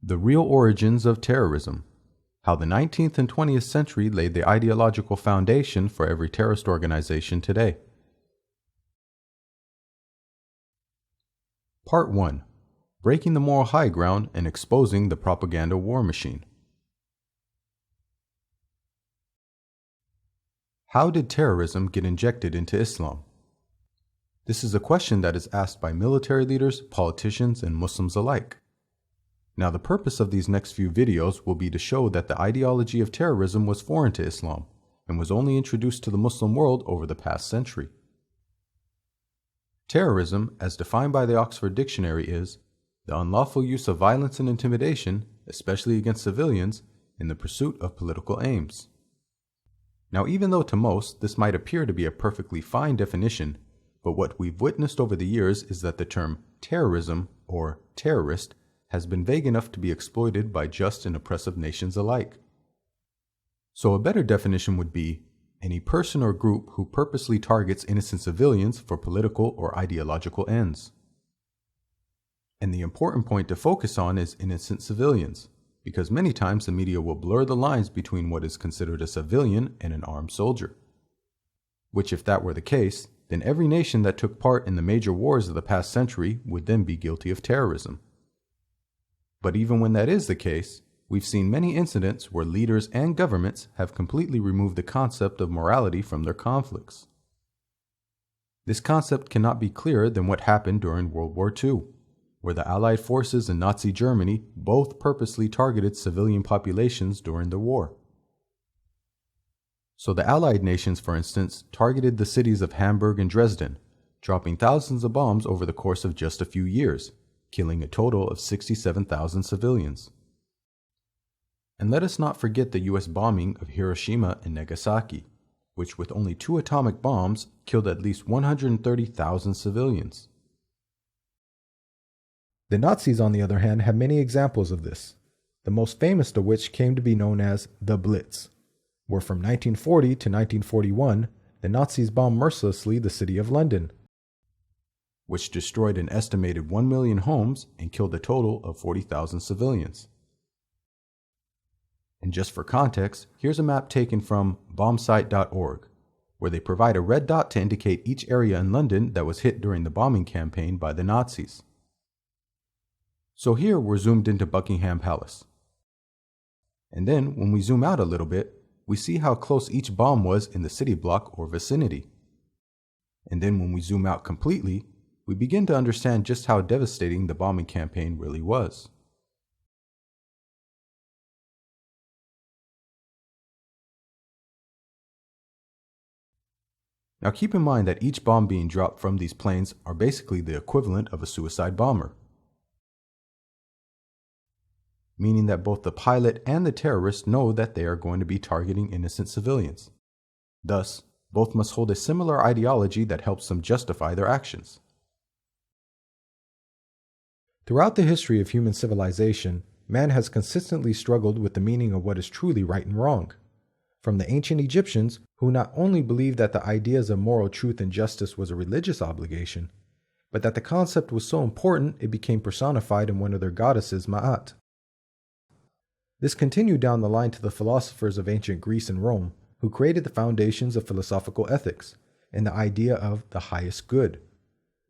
The Real Origins of Terrorism: How the 19th and 20th Century Laid the Ideological Foundation for Every Terrorist Organization Today. Part 1. Breaking the Moral High Ground and Exposing the Propaganda War Machine. How did terrorism get injected into Islam? This is a question that is asked by military leaders, politicians, and Muslims alike. Now, the purpose of these next few videos will be to show that the ideology of terrorism was foreign to Islam and was only introduced to the Muslim world over the past century. Terrorism, as defined by the Oxford Dictionary, is the unlawful use of violence and intimidation, especially against civilians, in the pursuit of political aims. Now, even though to most this might appear to be a perfectly fine definition, but what we've witnessed over the years is that the term terrorism or terrorist has been vague enough to be exploited by just and oppressive nations alike. So a better definition would be any person or group who purposely targets innocent civilians for political or ideological ends. And the important point to focus on is innocent civilians, because many times the media will blur the lines between what is considered a civilian and an armed soldier. Which, if that were the case, then every nation that took part in the major wars of the past century would then be guilty of terrorism. But even when that is the case, we've seen many incidents where leaders and governments have completely removed the concept of morality from their conflicts. This concept cannot be clearer than what happened during World War II, where the Allied forces and Nazi Germany both purposely targeted civilian populations during the war. So the Allied nations, for instance, targeted the cities of Hamburg and Dresden, dropping thousands of bombs over the course of just a few years, killing a total of 67,000 civilians. And let us not forget the US bombing of Hiroshima and Nagasaki, which with only 2 atomic bombs killed at least 130,000 civilians. The Nazis, on the other hand, have many examples of this, the most famous of which came to be known as the BLITZ, where from 1940 to 1941, the Nazis bombed mercilessly the city of London, which destroyed an estimated 1 million homes and killed a total of 40,000 civilians. And just for context, here's a map taken from bombsite.org, where they provide a red dot to indicate each area in London that was hit during the bombing campaign by the Nazis. So here we're zoomed into Buckingham Palace. And then when we zoom out a little bit, we see how close each bomb was in the city block or vicinity. And then when we zoom out completely, we begin to understand just how devastating the bombing campaign really was. Now keep in mind that each bomb being dropped from these planes are basically the equivalent of a suicide bomber, meaning that both the pilot and the terrorist know that they are going to be targeting innocent civilians. Thus, both must hold a similar ideology that helps them justify their actions. Throughout the history of human civilization, man has consistently struggled with the meaning of what is truly right and wrong. From the ancient Egyptians, who not only believed that the ideas of moral truth and justice was a religious obligation, but that the concept was so important it became personified in one of their goddesses, Ma'at. This continued down the line to the philosophers of ancient Greece and Rome, who created the foundations of philosophical ethics and the idea of the highest good,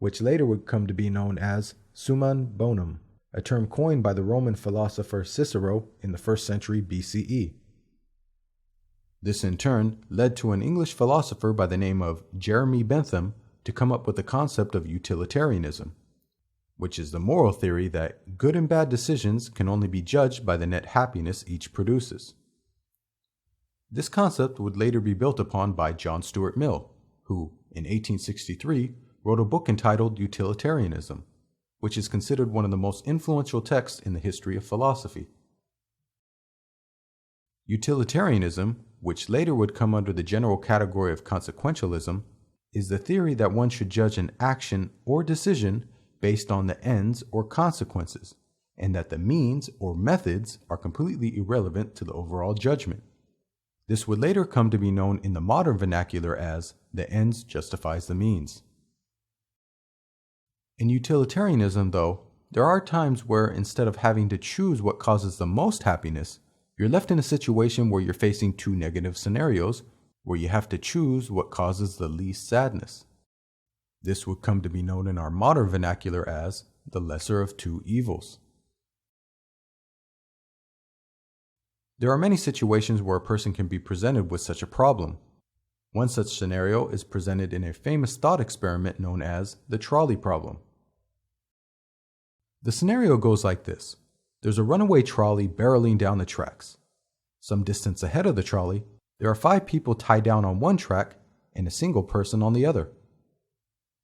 which later would come to be known as summum bonum, a term coined by the Roman philosopher Cicero in the 1st century BCE. This in turn led to an English philosopher by the name of Jeremy Bentham to come up with the concept of utilitarianism, which is the moral theory that good and bad decisions can only be judged by the net happiness each produces. This concept would later be built upon by John Stuart Mill, who, in 1863, wrote a book entitled Utilitarianism, which is considered one of the most influential texts in the history of philosophy. Utilitarianism, which later would come under the general category of consequentialism, is the theory that one should judge an action or decision based on the ends or consequences, and that the means or methods are completely irrelevant to the overall judgment. This would later come to be known in the modern vernacular as the ends justifies the means. In utilitarianism, though, there are times where instead of having to choose what causes the most happiness, you're left in a situation where you're facing two negative scenarios where you have to choose what causes the least sadness. This would come to be known in our modern vernacular as the lesser of two evils. There are many situations where a person can be presented with such a problem. One such scenario is presented in a famous thought experiment known as the trolley problem. The scenario goes like this. There's a runaway trolley barreling down the tracks. Some distance ahead of the trolley, there are 5 people tied down on one track and a single person on the other.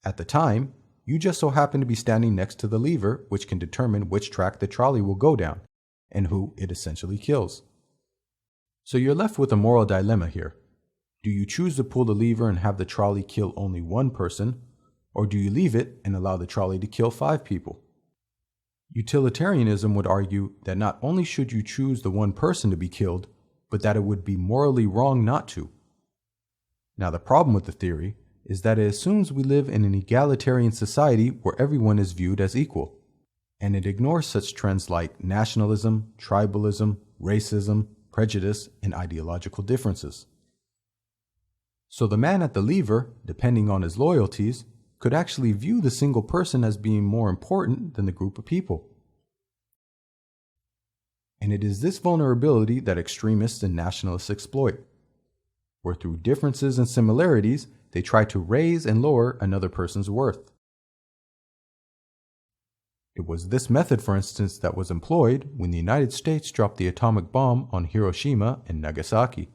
At the time, you just so happen to be standing next to the lever which can determine which track the trolley will go down and who it essentially kills. So you're left with a moral dilemma here. Do you choose to pull the lever and have the trolley kill only one person, or do you leave it and allow the trolley to kill 5 people? Utilitarianism would argue that not only should you choose the one person to be killed, but that it would be morally wrong not to. Now, the problem with the theory is that it assumes we live in an egalitarian society where everyone is viewed as equal, and it ignores such trends like nationalism, tribalism, racism, prejudice, and ideological differences. So the man at the lever, depending on his loyalties, could actually view the single person as being more important than the group of people. And it is this vulnerability that extremists and nationalists exploit, where through differences and similarities, they try to raise and lower another person's worth. It was this method, for instance, that was employed when the United States dropped the atomic bomb on Hiroshima and Nagasaki.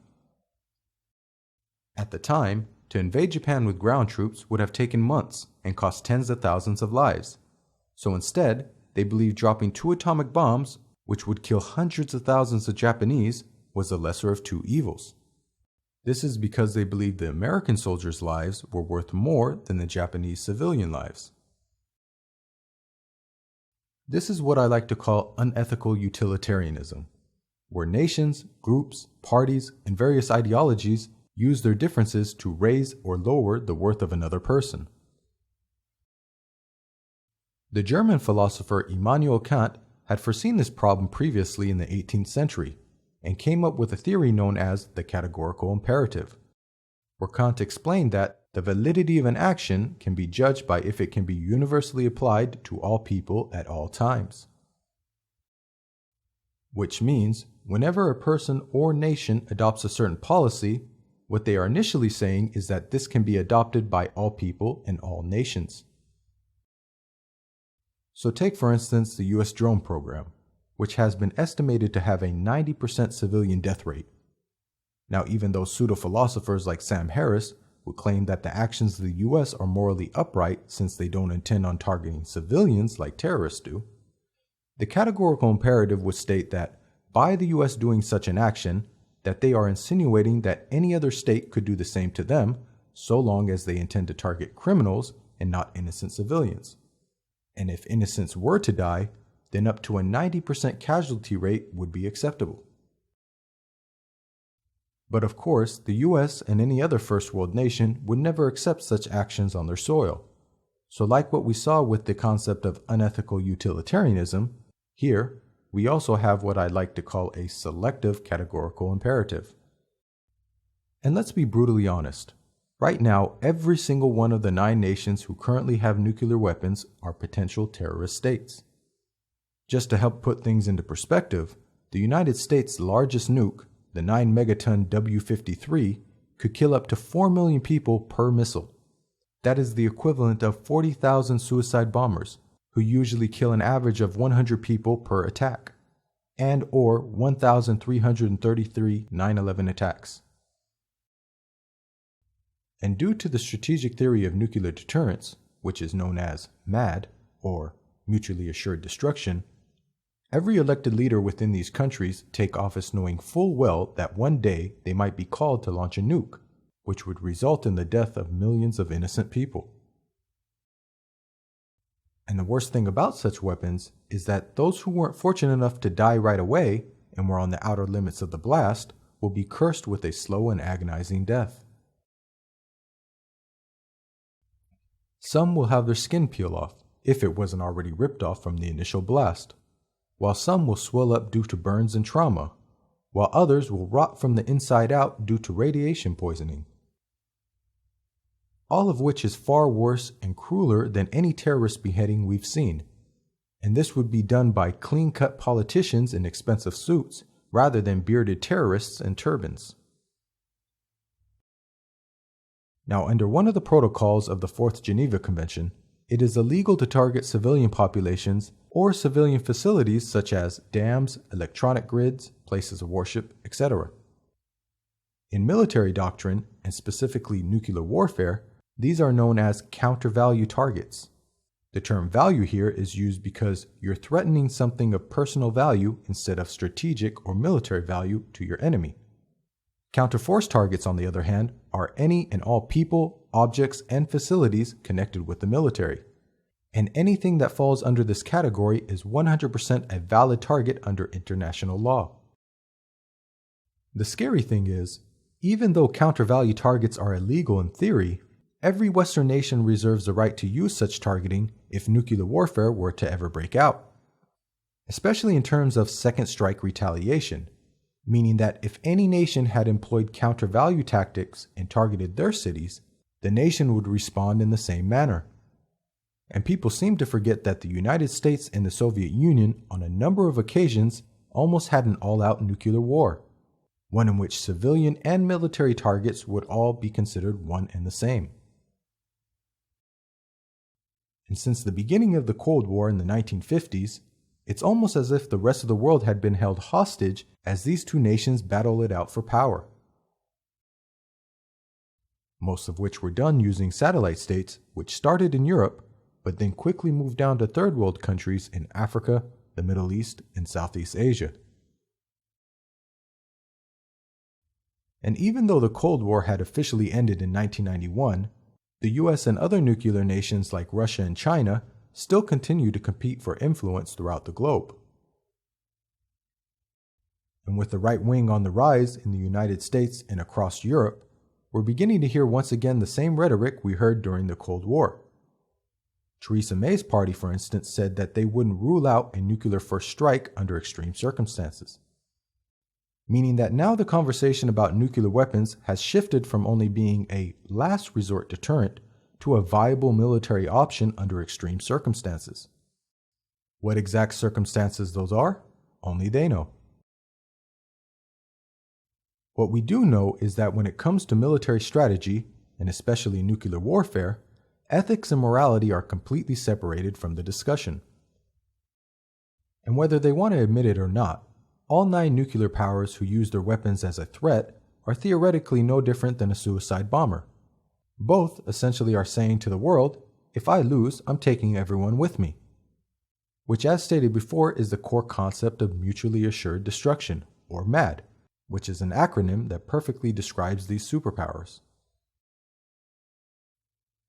At the time, to invade Japan with ground troops would have taken months and cost tens of thousands of lives. So instead, they believed dropping 2 atomic bombs, which would kill hundreds of thousands of Japanese, was the lesser of 2 evils. This is because they believed the American soldiers' lives were worth more than the Japanese civilian lives. This is what I like to call unethical utilitarianism, where nations, groups, parties, and various ideologies use their differences to raise or lower the worth of another person. The German philosopher Immanuel Kant had foreseen this problem previously in the 18th century and came up with a theory known as the categorical imperative, where Kant explained that the validity of an action can be judged by if it can be universally applied to all people at all times. Which means, whenever a person or nation adopts a certain policy, what they are initially saying is that this can be adopted by all people and all nations. So take for instance the US drone program, which has been estimated to have a 90% civilian death rate. Now, even though pseudo-philosophers like Sam Harris would claim that the actions of the US are morally upright since they don't intend on targeting civilians like terrorists do, the categorical imperative would state that by the US doing such an action, that they are insinuating that any other state could do the same to them, so long as they intend to target criminals and not innocent civilians. And if innocents were to die, then up to a 90% casualty rate would be acceptable. But of course, the US and any other first world nation would never accept such actions on their soil. So like what we saw with the concept of unethical utilitarianism, here, we also have what I'd like to call a selective categorical imperative. And let's be brutally honest. Right now, every single one of the 9 nations who currently have nuclear weapons are potential terrorist states. Just to help put things into perspective, the United States' largest nuke, the 9-megaton W-53, could kill up to 4 million people per missile. That is the equivalent of 40,000 suicide bombers, who usually kill an average of 100 people per attack, and or 1,333 9/11 attacks. And due to the strategic theory of nuclear deterrence, which is known as MAD, or mutually assured destruction, every elected leader within these countries take office knowing full well that one day they might be called to launch a nuke, which would result in the death of millions of innocent people. And the worst thing about such weapons is that those who weren't fortunate enough to die right away and were on the outer limits of the blast will be cursed with a slow and agonizing death. Some will have their skin peel off, if it wasn't already ripped off from the initial blast, while some will swell up due to burns and trauma, while others will rot from the inside out due to radiation poisoning. All of which is far worse and crueler than any terrorist beheading we've seen, and this would be done by clean-cut politicians in expensive suits rather than bearded terrorists in turbans. Now, under one of the protocols of the Fourth Geneva Convention, it is illegal to target civilian populations or civilian facilities such as dams, electronic grids, places of worship, etc. In military doctrine, and specifically nuclear warfare, these are known as counter-value targets. The term value here is used because you're threatening something of personal value instead of strategic or military value to your enemy. Counterforce targets, on the other hand, are any and all people, objects, and facilities connected with the military. And anything that falls under this category is 100% a valid target under international law. The scary thing is, even though counter-value targets are illegal in theory, every Western nation reserves the right to use such targeting if nuclear warfare were to ever break out. Especially in terms of second strike retaliation, meaning that if any nation had employed counter-value tactics and targeted their cities, the nation would respond in the same manner. And people seem to forget that the United States and the Soviet Union on a number of occasions almost had an all-out nuclear war, one in which civilian and military targets would all be considered one and the same. And since the beginning of the Cold War in the 1950s, it's almost as if the rest of the world had been held hostage as these two nations battle it out for power. Most of which were done using satellite states, which started in Europe, but then quickly moved down to third world countries in Africa, the Middle East, and Southeast Asia. And even though the Cold War had officially ended in 1991, the US and other nuclear nations like Russia and China still continue to compete for influence throughout the globe. And with the right wing on the rise in the United States and across Europe, we're beginning to hear once again the same rhetoric we heard during the Cold War. Theresa May's party, for instance, said that they wouldn't rule out a nuclear first strike under extreme circumstances. Meaning that now the conversation about nuclear weapons has shifted from only being a last resort deterrent to a viable military option under extreme circumstances. What exact circumstances those are, only they know. What we do know is that when it comes to military strategy, and especially nuclear warfare, ethics and morality are completely separated from the discussion. And whether they want to admit it or not, all 9 nuclear powers who use their weapons as a threat are theoretically no different than a suicide bomber. Both essentially are saying to the world, if I lose, I'm taking everyone with me. Which, as stated before, is the core concept of mutually assured destruction, or MAD, which is an acronym that perfectly describes these superpowers.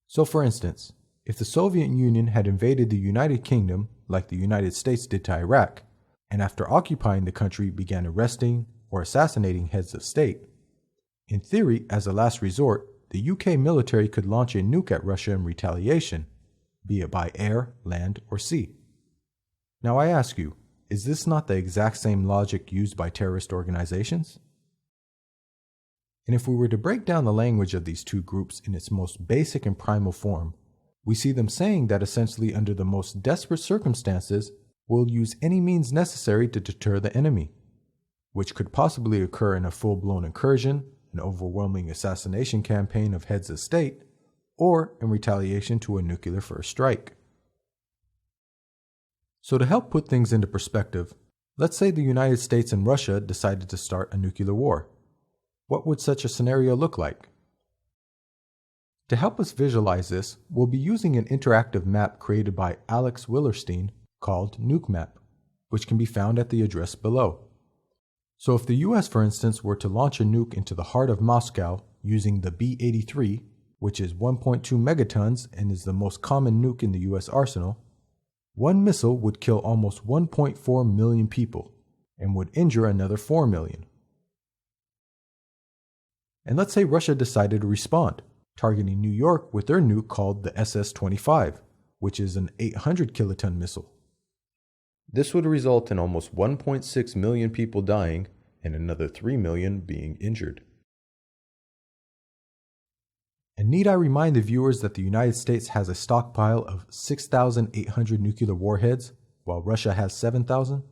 So for instance, if the Soviet Union had invaded the United Kingdom like the United States did to Iraq, and after occupying the country began arresting or assassinating heads of state, in theory, as a last resort, the UK military could launch a nuke at Russia in retaliation, be it by air, land, or sea. Now I ask you, is this not the exact same logic used by terrorist organizations? And if we were to break down the language of these two groups in its most basic and primal form, we see them saying that essentially under the most desperate circumstances, we'll use any means necessary to deter the enemy, which could possibly occur in a full-blown incursion, an overwhelming assassination campaign of heads of state, or in retaliation to a nuclear first strike. So to help put things into perspective, let's say the United States and Russia decided to start a nuclear war. What would such a scenario look like? To help us visualize this, we'll be using an interactive map created by Alex Willerstein called Nuke Map, which can be found at the address below. So if the US, for instance, were to launch a nuke into the heart of Moscow using the B-83, which is 1.2 megatons and is the most common nuke in the US arsenal, one missile would kill almost 1.4 million people and would injure another 4 million. And let's say Russia decided to respond, targeting New York with their nuke called the SS-25, which is an 800 kiloton missile. This would result in almost 1.6 million people dying and another 3 million being injured. And need I remind the viewers that the United States has a stockpile of 6,800 nuclear warheads, while Russia has 7,000?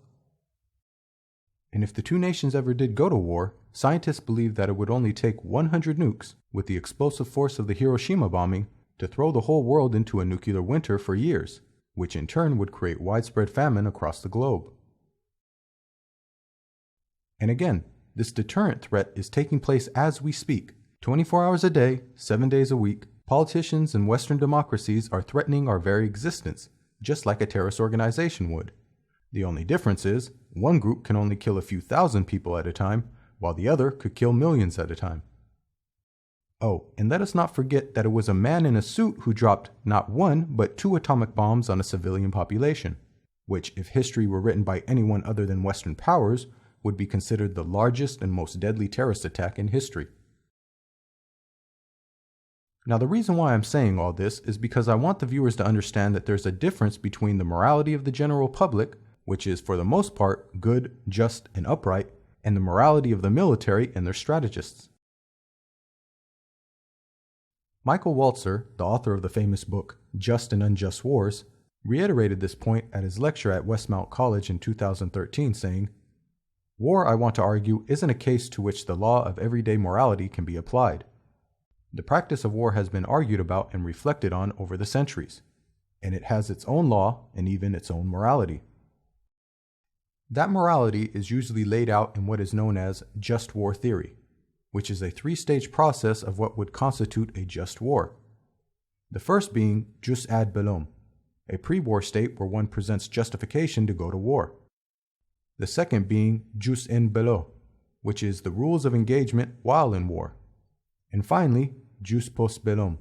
And if the two nations ever did go to war, scientists believe that it would only take 100 nukes, with the explosive force of the Hiroshima bombing, to throw the whole world into a nuclear winter for years, which in turn would create widespread famine across the globe. And again, this deterrent threat is taking place as we speak. 24 hours a day, 7 days a week, politicians in Western democracies are threatening our very existence, just like a terrorist organization would. The only difference is, one group can only kill a few thousand people at a time, while the other could kill millions at a time. Oh, and let us not forget that it was a man in a suit who dropped not one, but 2 atomic bombs on a civilian population, which, if history were written by anyone other than Western powers, would be considered the largest and most deadly terrorist attack in history. Now, the reason why I'm saying all this is because I want the viewers to understand that there's a difference between the morality of the general public, which is for the most part good, just, and upright, and the morality of the military and their strategists. Michael Walzer, the author of the famous book Just and Unjust Wars, reiterated this point at his lecture at Westmount College in 2013, saying, "War, I want to argue, isn't a case to which the law of everyday morality can be applied. The practice of war has been argued about and reflected on over the centuries, and it has its own law and even its own morality. That morality is usually laid out in what is known as just war theory, which is a 3-stage process of what would constitute a just war. The first being jus ad bellum, a pre-war state where one presents justification to go to war. The second being jus in bello, which is the rules of engagement while in war. And finally, jus post bellum,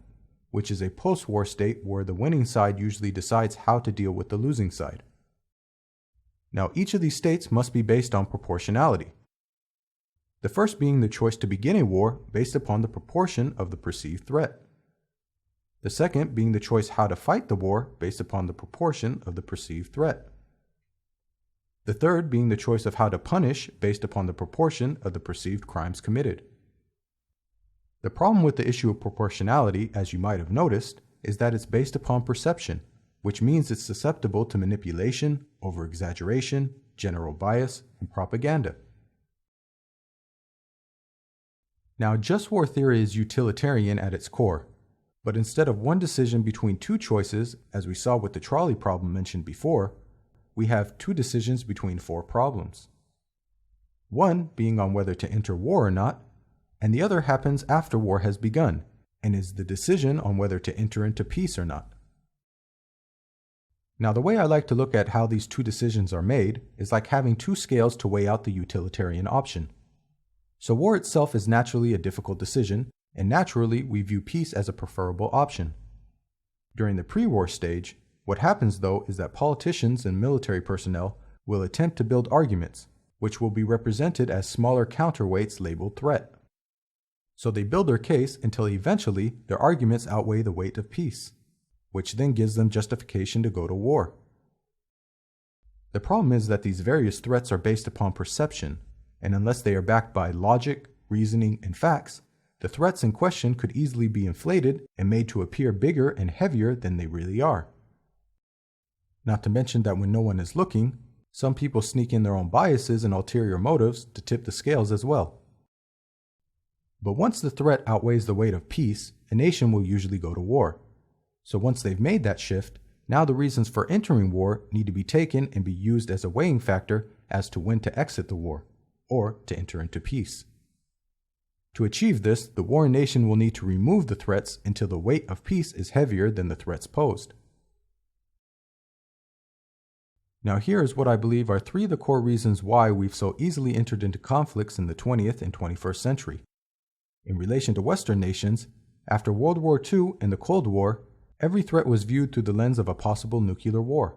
which is a post-war state where the winning side usually decides how to deal with the losing side. Now, each of these states must be based on proportionality. The first being the choice to begin a war based upon the proportion of the perceived threat. The second being the choice how to fight the war based upon the proportion of the perceived threat. The third being the choice of how to punish based upon the proportion of the perceived crimes committed. The problem with the issue of proportionality, as you might have noticed, is that it's based upon perception, which means it's susceptible to manipulation, over-exaggeration, general bias, and propaganda. Now, just war theory is utilitarian at its core, but instead of one decision between 2 choices, as we saw with the trolley problem mentioned before, we have 2 decisions between 4 problems. One being on whether to enter war or not, and the other happens after war has begun, and is the decision on whether to enter into peace or not. Now, the way I like to look at how these 2 decisions are made is like having 2 scales to weigh out the utilitarian option. So war itself is naturally a difficult decision, and naturally we view peace as a preferable option. During the pre-war stage, what happens though is that politicians and military personnel will attempt to build arguments, which will be represented as smaller counterweights labeled threat. So they build their case until eventually their arguments outweigh the weight of peace, which then gives them justification to go to war. The problem is that these various threats are based upon perception, and unless they are backed by logic, reasoning, and facts, the threats in question could easily be inflated and made to appear bigger and heavier than they really are. Not to mention that when no one is looking, some people sneak in their own biases and ulterior motives to tip the scales as well. But once the threat outweighs the weight of peace, a nation will usually go to war. So once they've made that shift, now the reasons for entering war need to be taken and be used as a weighing factor as to when to exit the war, or to enter into peace. To achieve this, the warring nation will need to remove the threats until the weight of peace is heavier than the threats posed. Now here is what I believe are 3 of the core reasons why we've so easily entered into conflicts in the 20th and 21st century. In relation to Western nations, after World War II and the Cold War, every threat was viewed through the lens of a possible nuclear war.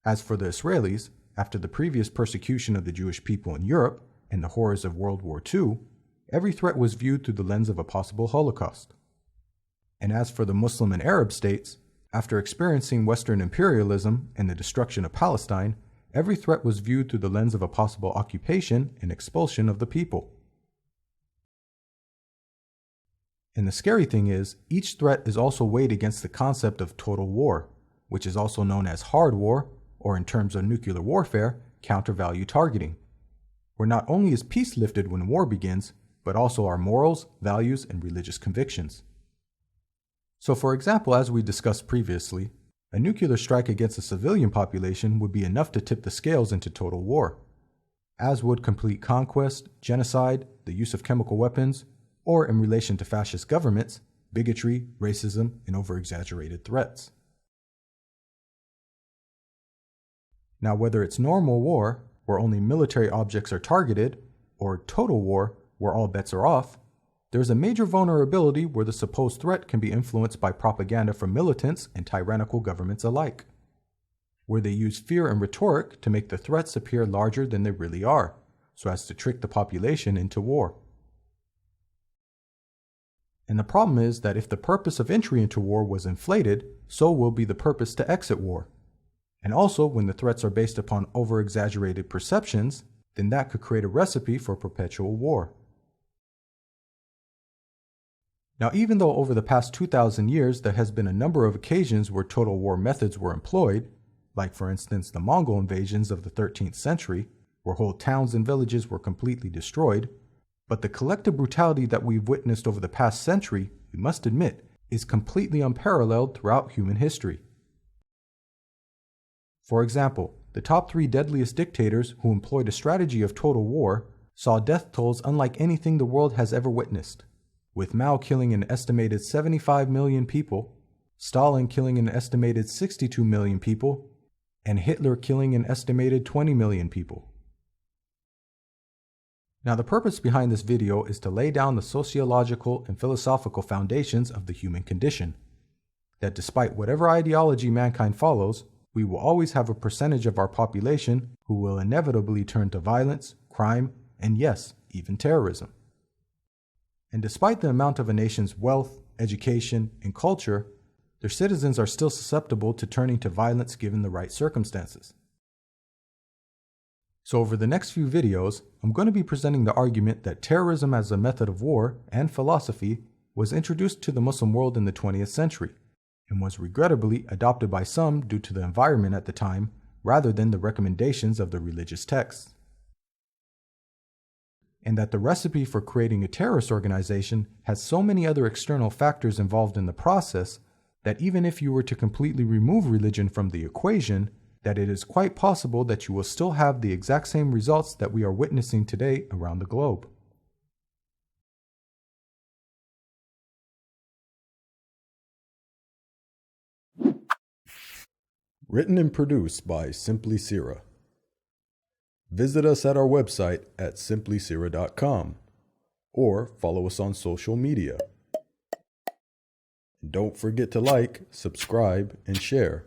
As for the Israelis, after the previous persecution of the Jewish people in Europe and the horrors of World War II, every threat was viewed through the lens of a possible Holocaust. And as for the Muslim and Arab states, After experiencing Western imperialism and the destruction of Palestine, every threat was viewed through the lens of a possible occupation and expulsion of the people. And the scary thing is, each threat is also weighed against the concept of total war, which is also known as hard war, or in terms of nuclear warfare, counter-value targeting, where not only is peace lifted when war begins, but also our morals, values, and religious convictions. So for example, as we discussed previously, a nuclear strike against a civilian population would be enough to tip the scales into total war, as would complete conquest, genocide, the use of chemical weapons, or in relation to fascist governments, bigotry, racism, and over-exaggerated threats. Now, whether it's normal war, where only military objects are targeted, or total war, where all bets are off, there's a major vulnerability where the supposed threat can be influenced by propaganda from militants and tyrannical governments alike, where they use fear and rhetoric to make the threats appear larger than they really are, so as to trick the population into war. And the problem is that if the purpose of entry into war was inflated, so will be the purpose to exit war. And also, when the threats are based upon over-exaggerated perceptions, then that could create a recipe for perpetual war. Now, even though over the past 2,000 years there has been a number of occasions where total war methods were employed, like for instance the Mongol invasions of the 13th century, where whole towns and villages were completely destroyed, but the collective brutality that we've witnessed over the past century, we must admit, is completely unparalleled throughout human history. For example, the top 3 deadliest dictators who employed a strategy of total war saw death tolls unlike anything the world has ever witnessed, with Mao killing an estimated 75 million people, Stalin killing an estimated 62 million people, and Hitler killing an estimated 20 million people. Now, the purpose behind this video is to lay down the sociological and philosophical foundations of the human condition, that despite whatever ideology mankind follows, we will always have a percentage of our population who will inevitably turn to violence, crime, and yes, even terrorism. And despite the amount of a nation's wealth, education, and culture, their citizens are still susceptible to turning to violence given the right circumstances. So over the next few videos, I'm going to be presenting the argument that terrorism as a method of war and philosophy was introduced to the Muslim world in the 20th century, and was regrettably adopted by some due to the environment at the time, rather than the recommendations of the religious texts. And that the recipe for creating a terrorist organization has so many other external factors involved in the process that even if you were to completely remove religion from the equation, that it is quite possible that you will still have the exact same results that we are witnessing today around the globe. Written and produced by Simply Seerah. Visit us at our website at simplyseerah.com or follow us on social media. Don't forget to like, subscribe, and share.